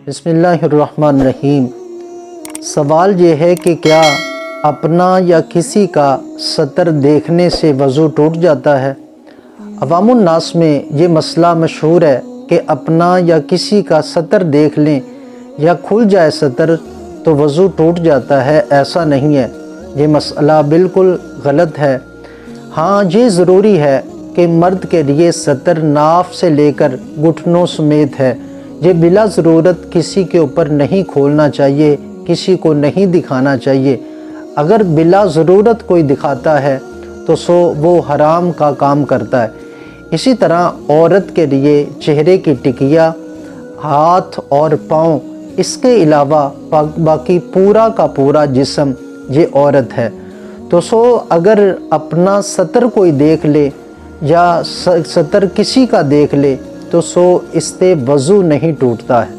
بسم اللہ الرحمن الرحیم۔ سوال یہ ہے کہ کیا اپنا یا کسی کا سطر دیکھنے سے وضو ٹوٹ جاتا ہے؟ عوام الناس میں یہ مسئلہ مشہور ہے کہ اپنا یا کسی کا سطر دیکھ لیں یا کھل جائے سطر تو وضو ٹوٹ جاتا ہے۔ ایسا نہیں ہے، یہ مسئلہ بالکل غلط ہے۔ ہاں، یہ ضروری ہے کہ مرد کے لیے سطر ناف سے لے کر گھٹنوں سمیت ہے۔ یہ بلا ضرورت کسی کے اوپر نہیں کھولنا چاہیے، کسی کو نہیں دکھانا چاہیے۔ اگر بلا ضرورت کوئی دکھاتا ہے تو وہ حرام کا کام کرتا ہے۔ اسی طرح عورت کے لیے چہرے کی ٹکیا، ہاتھ اور پاؤں، اس کے علاوہ باقی پورا کا پورا جسم یہ عورت ہے۔ تو اگر اپنا سطر کوئی دیکھ لے یا سطر کسی کا دیکھ لے تو اس سے وضو نہیں ٹوٹتا ہے۔